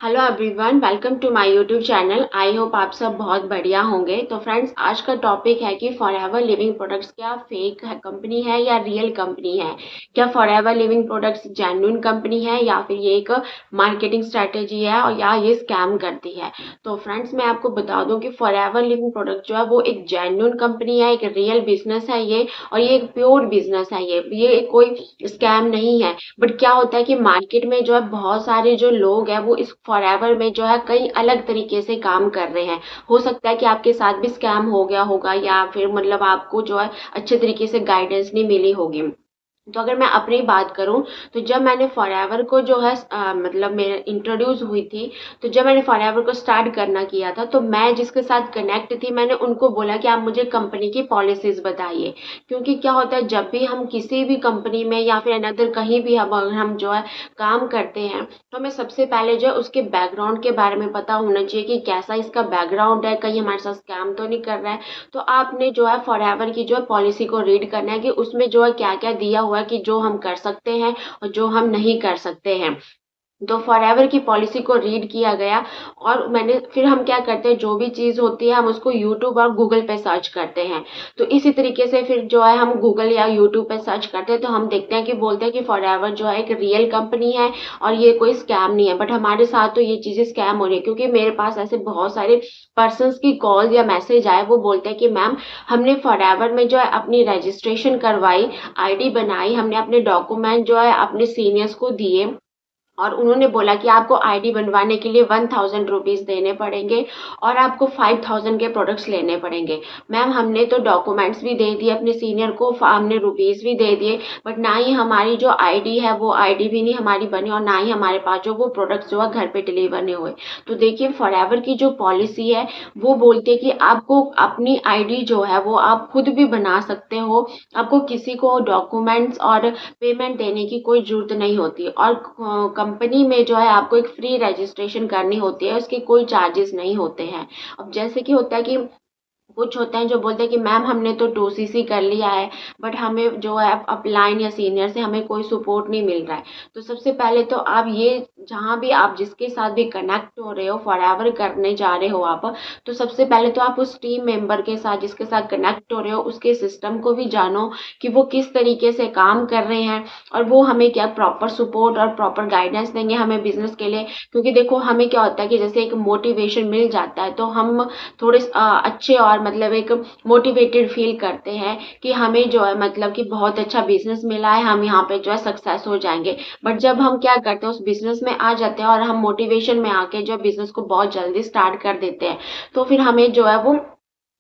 Hello everyone, welcome to my YouTube channel. I hope आप सब बहुत बढ़िया होंगे। तो फ्रेंड्स, आज का टॉपिक है कि फॉरएवर लिविंग प्रोडक्ट्स क्या फेक है कंपनी है या रियल कंपनी है। क्या forever living products genuine company है या फिर ये एक मार्केटिंग स्ट्रेटेजी है और या ये स्कैम करती है। तो फ्रेंड्स, मैं आपको बता दूं कि फॉरएवर लिविंग प्रोडक्ट जो है वो एक जेन्युइन कंपनी है, एक रियल बिजनेस है ये, और ये एक प्योर बिजनेस है। ये कोई स्कैम नहीं है। बट क्या होता है कि मार्केट में जो है बहुत सारे जो लोग हैं वो इस फॉरएवर में जो है कई अलग तरीके से काम कर रहे हैं। हो सकता है कि आपके साथ भी स्कैम हो गया होगा या फिर मतलब आपको जो है अच्छे तरीके से गाइडेंस नहीं मिली होगी। तो अगर मैं अपनी बात करूं, तो जब मैंने फॉरएवर को जो है मतलब मेरे इंट्रोड्यूस हुई थी, तो जब मैंने फॉरएवर को स्टार्ट करना किया था, तो मैं जिसके साथ कनेक्ट थी मैंने उनको बोला कि आप मुझे कंपनी की पॉलिसीज बताइए। क्योंकि क्या होता है, जब भी हम किसी भी कंपनी में या फिर अनदर कहीं भी हम जो है काम करते हैं, तो हमें सबसे पहले जो है उसके बैकग्राउंड के बारे में पता होना चाहिए कि कैसा इसका बैकग्राउंड है, कहीं हमारे साथ स्कैम तो नहीं कर रहा है। तो आपने जो है फॉरएवर की जो है पॉलिसी को रीड करना है कि उसमें जो है क्या क्या दिया हुआ है कि जो हम कर सकते हैं और जो हम नहीं कर सकते हैं। तो फॉरएवर की पॉलिसी को रीड किया गया, और मैंने फिर हम क्या करते हैं, जो भी चीज़ होती है हम उसको यूट्यूब और गूगल पे सर्च करते हैं। तो इसी तरीके से फिर जो है हम गूगल या यूट्यूब पे सर्च करते हैं, तो हम देखते हैं कि बोलते हैं कि फॉरएवर जो है एक रियल कंपनी है और ये कोई स्कैम नहीं है। बट हमारे साथ तो ये चीज़ें स्कैम हो रही है, क्योंकि मेरे पास ऐसे बहुत सारे पर्सनस की कॉल या मैसेज आए, वो बोलते हैं कि मैम, हमने फॉरएवर में जो है अपनी रजिस्ट्रेशन करवाई, आईडी बनाई, हमने अपने डॉक्यूमेंट जो है अपने सीनियर्स को दिए, और उन्होंने बोला कि आपको आईडी बनवाने के लिए 1000 रुपीज़ देने पड़ेंगे और आपको 5000 के प्रोडक्ट्स लेने पड़ेंगे। मैम, हमने तो डॉक्यूमेंट्स भी दे दिए अपने सीनियर को, हमने रुपीज़ भी दे दिए, बट ना ही हमारी जो आईडी है वो आईडी भी नहीं हमारी बनी, और ना ही हमारे पास जो वो प्रोडक्ट्स जो है घर पे डिलीवर नहीं हुए। तो देखिए, फॉरएवर की जो पॉलिसी है वो बोलती है कि आपको अपनी आईडी जो है वो आप खुद भी बना सकते हो, आपको किसी को डॉक्यूमेंट्स और पेमेंट देने की कोई ज़रूरत नहीं होती। और कंपनी में जो है आपको एक फ्री रजिस्ट्रेशन करनी होती है, उसके कोई चार्जेस नहीं होते हैं। अब जैसे कि होता है कि कुछ होते हैं जो बोलते हैं कि मैम, हमने तो 2cc कर लिया है, बट हमें जो है अपलाइन या सीनियर से हमें कोई सपोर्ट नहीं मिल रहा है। तो सबसे पहले तो आप ये, जहाँ भी आप जिसके साथ भी कनेक्ट हो रहे हो, फॉरएवर करने जा रहे हो आप, तो सबसे पहले तो आप उस टीम मेंबर के साथ जिसके साथ कनेक्ट हो रहे हो उसके सिस्टम को भी जानो कि वो किस तरीके से काम कर रहे हैं, और वो हमें क्या प्रॉपर सपोर्ट और प्रॉपर गाइडेंस देंगे हमें बिजनेस के लिए। क्योंकि देखो, हमें क्या होता है कि जैसे एक मोटिवेशन मिल जाता है, तो हम थोड़े अच्छे और मतलब एक मोटिवेटेड फील करते हैं कि हमें जो है मतलब कि बहुत अच्छा बिजनेस मिला है, हम यहाँ पे जो है सक्सेस हो जाएंगे। बट जब हम क्या करते हैं, उस बिजनेस में आ जाते हैं और हम मोटिवेशन में आके जो बिजनेस को बहुत जल्दी स्टार्ट कर देते हैं, तो फिर हमें जो है वो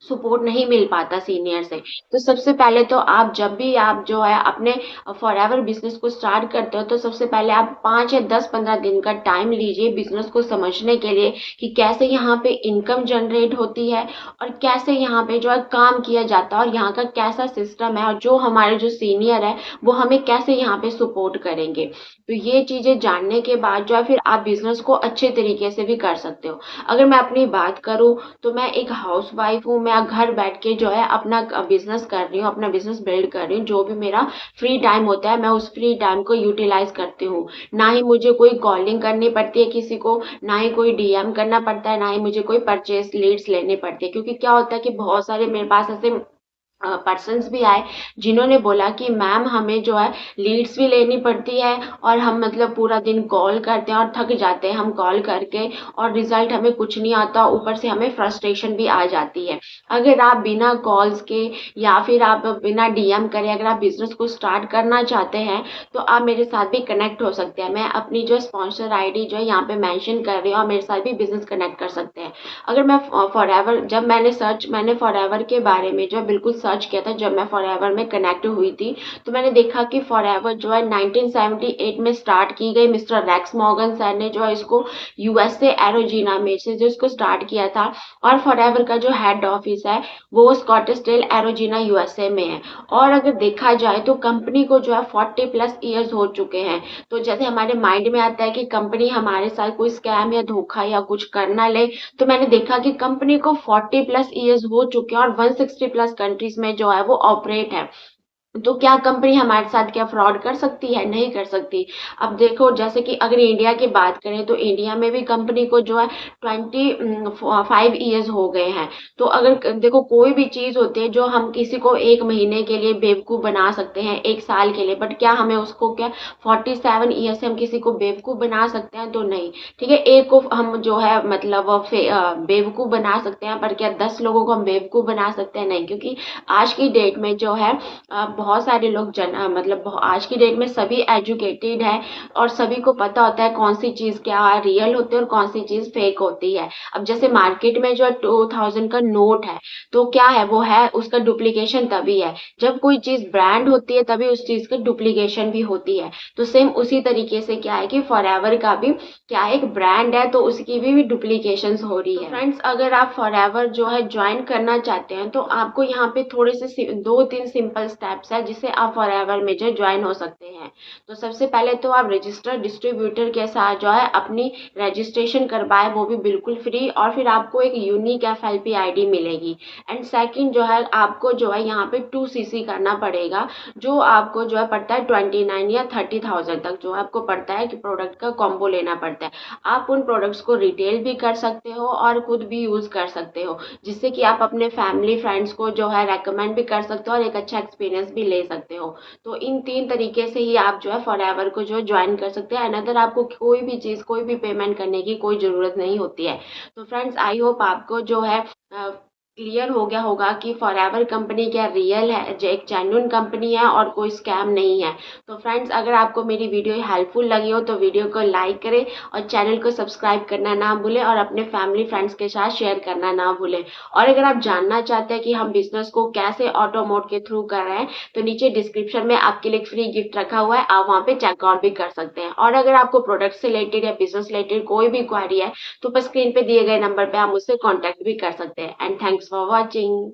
सपोर्ट नहीं मिल पाता सीनियर से। तो सबसे पहले तो आप जब भी आप जो है अपने फॉरएवर बिजनेस को स्टार्ट करते हो, तो सबसे पहले आप 5 या 10-15 दिन का टाइम लीजिए बिजनेस को समझने के लिए कि कैसे यहाँ पे इनकम जनरेट होती है और कैसे यहाँ पे जो है काम किया जाता है और यहाँ का कैसा सिस्टम है, और जो हमारे जो सीनियर है वो हमें कैसे यहाँ पे सपोर्ट करेंगे। तो ये चीज़ें जानने के बाद जो है फिर आप बिजनेस को अच्छे तरीके से भी कर सकते हो। अगर मैं अपनी बात करूँ, तो मैं एक हाउसवाइफ हूँ, मैं घर बैठ के जो है अपना बिजनेस कर रही हूँ, अपना बिजनेस बिल्ड कर रही हूँ। जो भी मेरा फ्री टाइम होता है मैं उस फ्री टाइम को यूटिलाइज करती हूँ। ना ही मुझे कोई कॉलिंग करनी पड़ती है किसी को, ना ही कोई डीएम करना पड़ता है, ना ही मुझे कोई परचेज लीड्स लेने पड़ती है। क्योंकि क्या होता है कि बहुत सारे मेरे पास ऐसे पर्सन्स भी आए जिन्होंने बोला कि मैम, हमें जो है लीड्स भी लेनी पड़ती है और हम मतलब पूरा दिन कॉल करते हैं और थक जाते हैं हम कॉल करके, और रिजल्ट हमें कुछ नहीं आता, ऊपर से हमें फ्रस्ट्रेशन भी आ जाती है। अगर आप बिना कॉल्स के या फिर आप बिना डीएम करे अगर आप बिजनेस को स्टार्ट करना चाहते हैं, तो आप मेरे साथ भी कनेक्ट हो सकते हैं। मैं अपनी जो स्पॉन्सर आईडी जो है यहाँ पे मेंशन कर रही हूँ, और मेरे साथ भी बिजनेस कनेक्ट कर सकते हैं। अगर मैं फॉरएवर, जब मैंने फॉरएवर के बारे में जो बिल्कुल सर्च किया था, जब मैं फॉरएवर में कनेक्ट हुई थी, तो मैंने देखा कि फॉरएवर जो है 1978 में स्टार्ट की गई। मिस्टर रैक्स मॉर्गन सर ने जो है इसको यूएसए एरोजीना में से जो इसको स्टार्ट किया था, और फॉरएवर का जो हेड ऑफिस है वो स्कॉटिसडेल एरोजीना यूएसए में है। और अगर देखा जाए तो कंपनी को जो है 40+ ईयर्स हो चुके हैं। तो जैसे हमारे माइंड में आता है कि कंपनी हमारे साथ कोई स्कैम या धोखा या कुछ कर ना ले, तो मैंने देखा कि कंपनी को 40+ ईयर्स हो चुके हैं और 160+ कंट्रीज में जो है वो ऑपरेट है। तो क्या कंपनी हमारे साथ क्या फ्रॉड कर सकती है? नहीं कर सकती। अब देखो जैसे कि अगर इंडिया की बात करें तो इंडिया में भी कंपनी को जो है 25 ईयर्स हो गए हैं। तो अगर देखो कोई भी चीज़ होती है जो हम किसी को 1 महीने के लिए बेवकूफ़ बना सकते हैं, 1 साल के लिए, बट क्या हमें उसको क्या 47 ईयर्स से हम किसी को बेवकूफ़ बना सकते हैं? तो नहीं। ठीक है, एक को हम जो है मतलब बेवकूफ़ बना सकते हैं, पर क्या 10 लोगों को हम बेवकूफ़ बना सकते हैं? नहीं, क्योंकि आज की डेट में जो है बहुत सारे लोग मतलब आज की डेट में सभी एजुकेटेड है और सभी को पता होता है कौन सी चीज़ क्या रियल होती है और कौन सी चीज़ फेक होती है। अब जैसे मार्केट में जो 2000 का नोट है, तो क्या है वो है उसका डुप्लीकेशन तभी है। जब कोई चीज़ ब्रांड होती है तभी उस चीज़ की डुप्लीकेशन भी होती है। तो सेम उसी तरीके से क्या है कि फॉरएवर का भी क्या एक ब्रांड है तो उसकी भी डुप्लीकेशंस हो रही है। तो फ्रेंड्स अगर आप फॉरएवर जो है ज्वाइन करना चाहते हैं तो आपको यहाँ पे थोड़े से 2-3 सिंपल स्टेप्स है जिससे आप फॉरएवर में जो ज्वाइन हो सकते हैं। तो सबसे पहले तो आप रजिस्टर्ड डिस्ट्रीब्यूटर के साथ जो है अपनी रजिस्ट्रेशन करवाए, वो भी बिल्कुल फ्री, और फिर आपको एक यूनिक एफएलपी आईडी मिलेगी। एंड सेकंड जो है आपको जो है यहाँ पे 2 सीसी करना पड़ेगा, जो आपको जो है पड़ता है 29 या 30,000 तक जो आपको पड़ता है कि प्रोडक्ट का कॉम्बो लेना पड़ता है। आप उन प्रोडक्ट्स को रिटेल भी कर सकते हो और खुद भी यूज़ कर सकते हो, जिससे कि आप अपने फैमिली फ्रेंड्स को जो है रेकमेंड भी कर सकते हो और एक अच्छा एक्सपीरियंस भी ले सकते हो। तो इन 3 तरीके से ही आप जो है फॉरएवर को जो है ज्वाइन कर सकते हैं। अनदर आपको कोई भी चीज़, कोई भी पेमेंट करने की कोई ज़रूरत नहीं होती है। तो फ्रेंड्स आई होप आपको जो है क्लियर हो गया होगा कि फॉरएवर कंपनी क्या रियल है, जो एक जेन्युइन कंपनी है और कोई स्कैम नहीं है। तो फ्रेंड्स अगर आपको मेरी वीडियो हेल्पफुल लगी हो तो वीडियो को लाइक करें और चैनल को सब्सक्राइब करना ना भूलें और अपने फैमिली फ्रेंड्स के साथ शेयर करना ना भूलें। और अगर आप जानना चाहते हैं कि हम बिजनेस को कैसे ऑटो मोड के थ्रू कर रहे हैं तो नीचे डिस्क्रिप्शन में आपके लिए फ्री गिफ्ट रखा हुआ है, आप वहाँ पे चेकआउट भी कर सकते हैं। और अगर आपको प्रोडक्ट से रिलेटेड या बिजनेस रिलेटेड कोई भी क्वारी है तो बस स्क्रीन पे दिए गए नंबर पे आप मुझसे कॉन्टैक्ट भी कर सकते हैं। And thanks for watching.